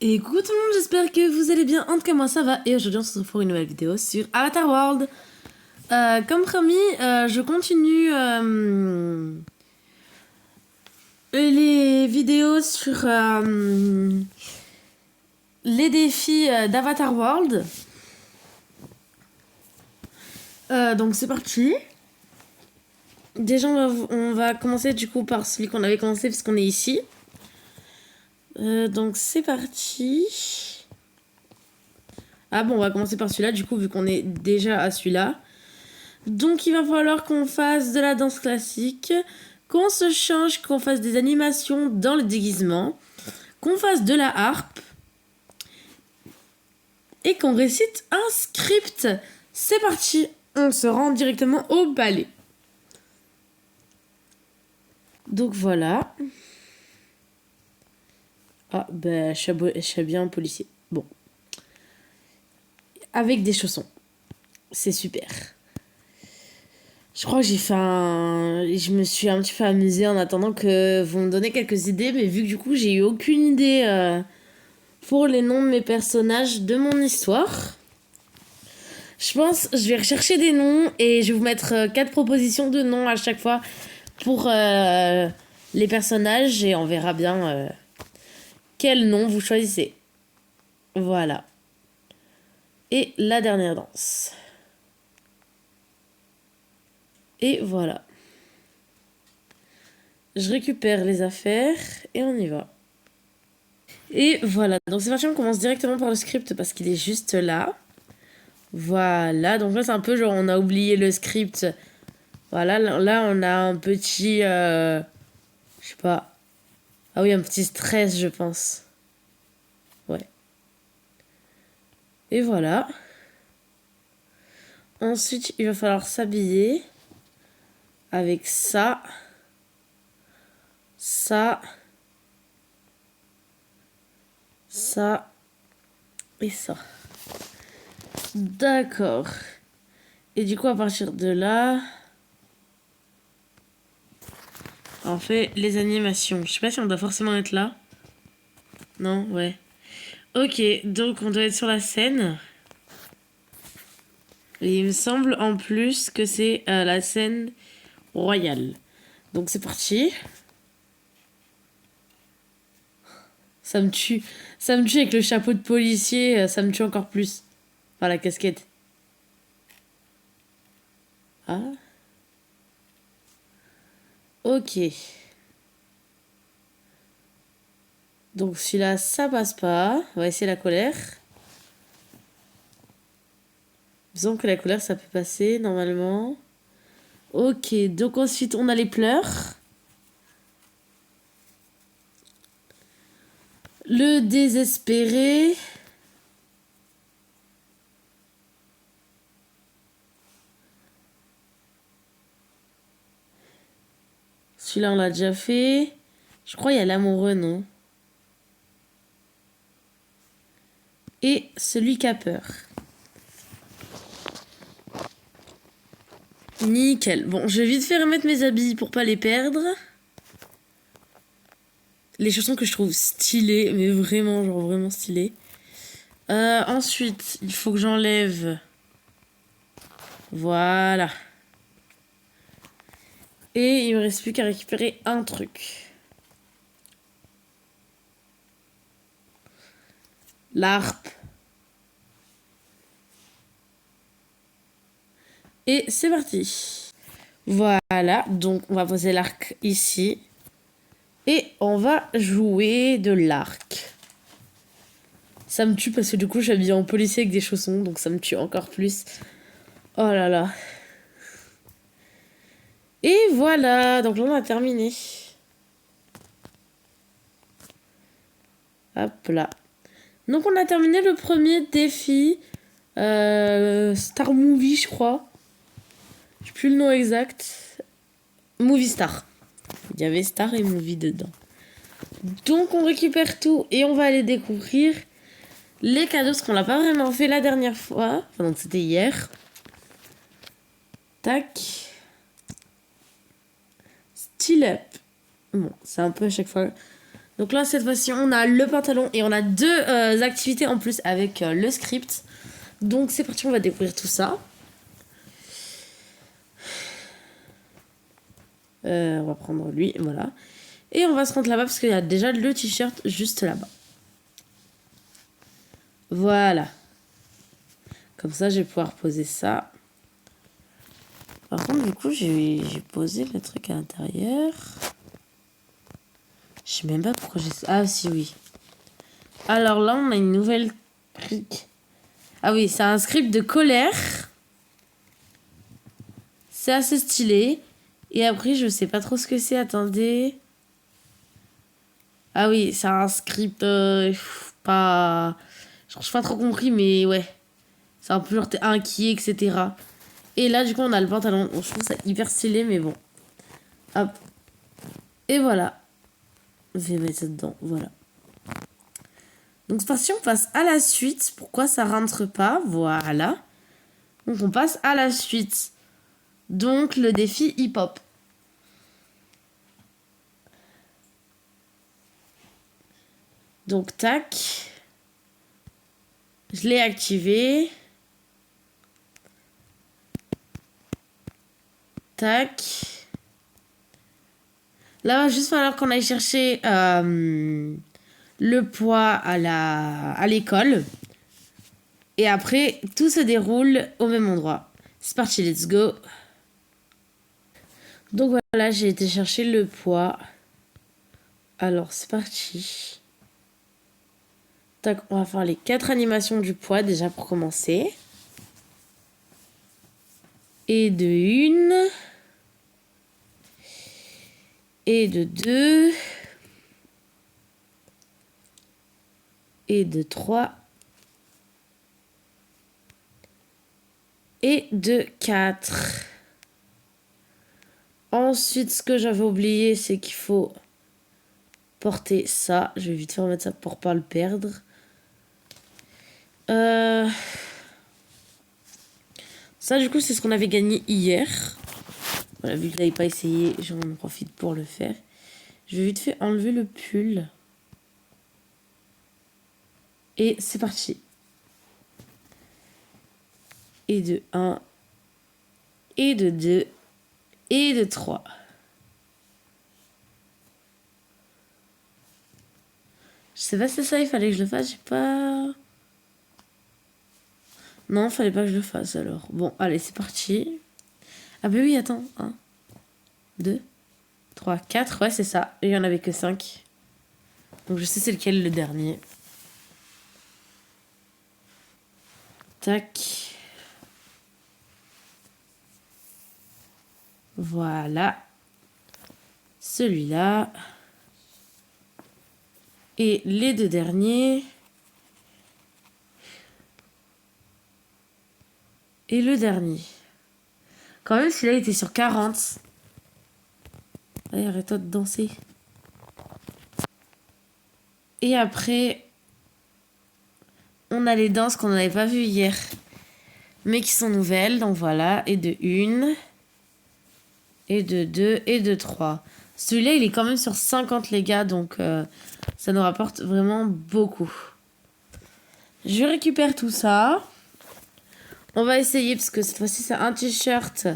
Et coucou tout le monde, j'espère que vous allez bien. En tout cas, moi ça va. Et aujourd'hui, on se retrouve pour une nouvelle vidéo sur Avatar World. Comme promis, je continue les vidéos sur les défis d'Avatar World. Donc c'est parti. Déjà, on va commencer du coup par celui qu'on avait commencé parce qu'on est ici. Donc c'est parti. Ah bon, on va commencer par celui-là du coup vu qu'on est déjà à celui-là. Donc il va falloir qu'on fasse de la danse classique, qu'on se change, qu'on fasse des animations dans le déguisement, qu'on fasse de la harpe et qu'on récite un script. C'est parti, on se rend directement au ballet. Donc voilà. Ah ben je suis bien un policier. Bon. Avec des chaussons. C'est super. Je crois que je me suis un petit peu amusée en attendant que vous me donnez quelques idées, mais vu que du coup j'ai eu aucune idée pour les noms de mes personnages de mon histoire, je pense je vais rechercher des noms et je vais vous mettre 4 propositions de noms à chaque fois pour les personnages et on verra bien quel nom vous choisissez. Voilà. Et la dernière danse. Et voilà. Je récupère les affaires et on y va. Et voilà, donc c'est parti, on commence directement par le script parce qu'il est juste là. Voilà, donc là c'est un peu genre on a oublié le script. Voilà, là on a un petit... je sais pas. Ah oui, un petit stress je pense. Ouais. Et voilà. Ensuite il va falloir s'habiller avec ça. Ça. Ça. Et ça. D'accord. Et du coup à partir de là... On fait les animations. Je sais pas si on doit forcément être là. Non, ouais. Ok, donc on doit être sur la scène. Et il me semble en plus que c'est la scène royale. Donc c'est parti. Ça me tue. Ça me tue avec le chapeau de policier. Ça me tue encore plus. Enfin, la casquette. Ah. Ok. Donc celui-là, ça passe pas. On va essayer la colère. Disons que la colère, ça peut passer normalement. Ok, donc ensuite on a les pleurs. Le désespéré. Celui-là, on l'a déjà fait. Je crois qu'il y a l'amoureux, non? Et celui qui a peur. Nickel. Bon, je vais vite faire remettre mes habits pour pas les perdre. Les chaussons que je trouve stylées, mais vraiment, genre vraiment stylées. Ensuite, il faut que j'enlève. Voilà. Et il me reste plus qu'à récupérer un truc. L'harpe. Et c'est parti. Voilà, donc on va poser l'arc ici. Et on va jouer de l'arc. Ça me tue parce que du coup, je suis habillée en policier avec des chaussons, donc ça me tue encore plus. Oh là là. Et voilà, donc là on a terminé. Hop là. Donc on a terminé le premier défi. Star Movie, je crois. Je sais plus le nom exact. Movie Star. Il y avait Star et Movie dedans. Donc on récupère tout et on va aller découvrir les cadeaux, parce qu'on l'a pas vraiment fait la dernière fois. Enfin, donc c'était hier. Tac. Style up. Bon, c'est un peu à chaque fois Donc là, cette fois-ci, on a le pantalon et on a deux activités en plus avec le script. Donc c'est parti, on va découvrir tout ça. On va prendre lui, voilà. Et on va se rendre là-bas parce qu'il y a déjà le t-shirt juste là-bas. Voilà. Comme ça, je vais pouvoir poser ça. Par contre, du coup, j'ai posé le truc à l'intérieur. Je sais même pas pourquoi j'ai... Ah, si, oui. Alors là, on a une nouvelle truc. Ah oui, c'est un script de colère. C'est assez stylé. Et après, je sais pas trop ce que c'est. Attendez. Ah oui, c'est un script pas... Je n'ai pas trop compris, mais ouais. C'est un peu genre t'es inquiet, etc. Et là, du coup, on a le pantalon. Je trouve ça hyper stylé, mais bon. Hop. Et voilà. Je vais mettre ça dedans. Voilà. Donc, c'est parti, on passe à la suite. Pourquoi ça rentre pas? Voilà. Donc, on passe à la suite. Donc, le défi hip-hop. Donc, tac. Je l'ai activé. Tac. Là, il va juste falloir qu'on aille chercher le poids à l'école. Et après, tout se déroule au même endroit. C'est parti, let's go. Donc voilà, j'ai été chercher le poids. Alors, c'est parti. Tac, on va faire les 4 animations du poids déjà pour commencer. Et de 1. Et de 2. Et de 3. Et de 4. Ensuite, ce que j'avais oublié, c'est qu'il faut porter ça. Je vais vite faire mettre ça pour pas le perdre. Ça, du coup, c'est ce qu'on avait gagné hier. Voilà, vu que je l'avais pas essayé, j'en profite pour le faire. Je vais vite fait enlever le pull. Et c'est parti. Et de 1. Et de 2. Et de 3. Je sais pas si c'est ça, il fallait que je le fasse, j'ai pas... Non, fallait pas que je le fasse alors. Bon, allez, c'est parti. Ah bah oui, attends. 1, 2, 3, 4. Ouais, c'est ça. Et il y en avait que 5. Donc je sais c'est lequel le dernier. Tac. Voilà. Celui-là. Et les 2 derniers. Et le dernier. Quand même, celui-là, il était sur 40. Allez, arrête-toi de danser. Et après, on a les danses qu'on n'avait pas vues hier. Mais qui sont nouvelles. Donc voilà. Et de 1. Et de 2. Et de 3. Celui-là, il est quand même sur 50, les gars. Donc, ça nous rapporte vraiment beaucoup. Je récupère tout ça. On va essayer, parce que cette fois-ci, c'est un t-shirt.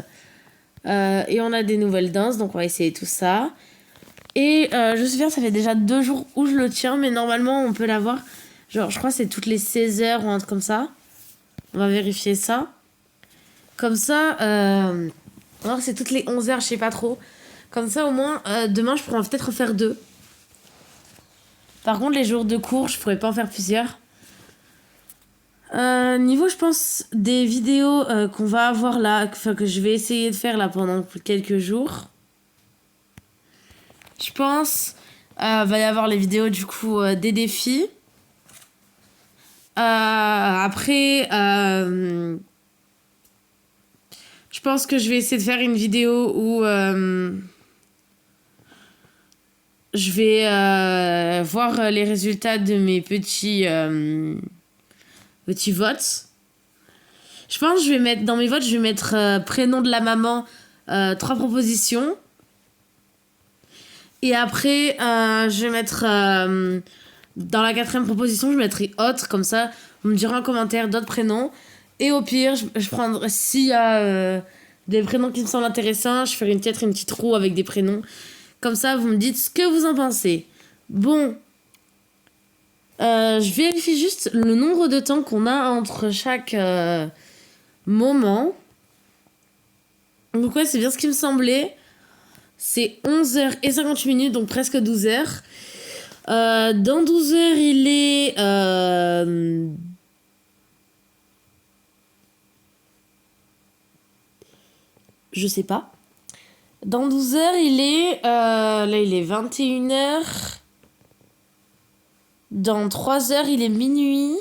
Et on a des nouvelles danses. Donc, on va essayer tout ça. Et je me souviens, ça fait déjà 2 jours où je le tiens. Mais normalement, on peut l'avoir. Genre, je crois que c'est toutes les 16 heures ou un truc comme ça. On va vérifier ça. Comme ça, alors c'est toutes les 11 heures, je sais pas trop. Comme ça, au moins, demain, je pourrais peut-être en faire 2. Par contre, les jours de cours, je pourrais pas en faire plusieurs. Niveau, je pense, des vidéos qu'on va avoir là, enfin, que je vais essayer de faire là pendant quelques jours. Je pense, va y avoir les vidéos du coup des défis. Après, je pense que je vais essayer de faire une vidéo où je vais voir les résultats de mes petits votes. Je pense que je vais mettre dans mes votes, je vais mettre prénom de la maman, 3 propositions. Et après, je vais mettre... dans la quatrième proposition, je mettrai autre, comme ça, vous me direz en commentaire d'autres prénoms. Et au pire, je prendrai... S'il y a des prénoms qui me semblent intéressants, je ferai peut-être une petite roue avec des prénoms. Comme ça, vous me dites ce que vous en pensez. Bon, je vérifie juste le nombre de temps qu'on a entre chaque moment. Donc ouais, c'est bien ce qui me semblait. C'est 11h58, donc presque 12h. Dans 12h, il est... je sais pas. Dans 12h, il est... là, il est 21h. Dans 3h, il est minuit.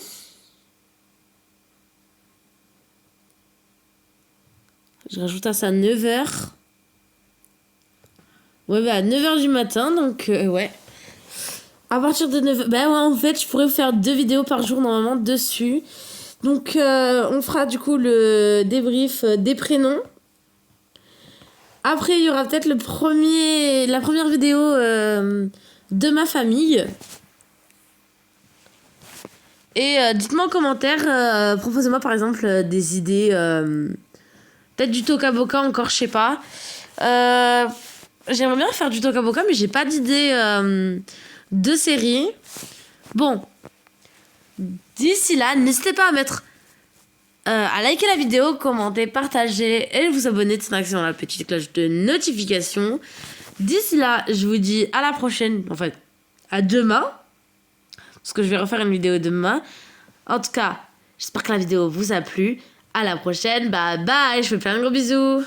Je rajoute à ça 9h. Ouais, bah à 9h du matin, donc ouais. À partir de 9h... Bah ouais, en fait, je pourrais vous faire 2 vidéos par jour normalement dessus. Donc, on fera du coup le débrief des prénoms. Après, il y aura peut-être la première vidéo de ma famille. Et dites-moi en commentaire, proposez-moi par exemple des idées, peut-être du Toca Boca encore, je sais pas. J'aimerais bien faire du Toca Boca, mais j'ai pas d'idée de série. Bon, d'ici là, n'hésitez pas à mettre, à liker la vidéo, commenter, partager et vous abonner en activant la petite cloche de notification. D'ici là, je vous dis à la prochaine, en fait, à demain. Parce que je vais refaire une vidéo demain. En tout cas, j'espère que la vidéo vous a plu. À la prochaine. Bye bye. Je vous fais un gros bisou.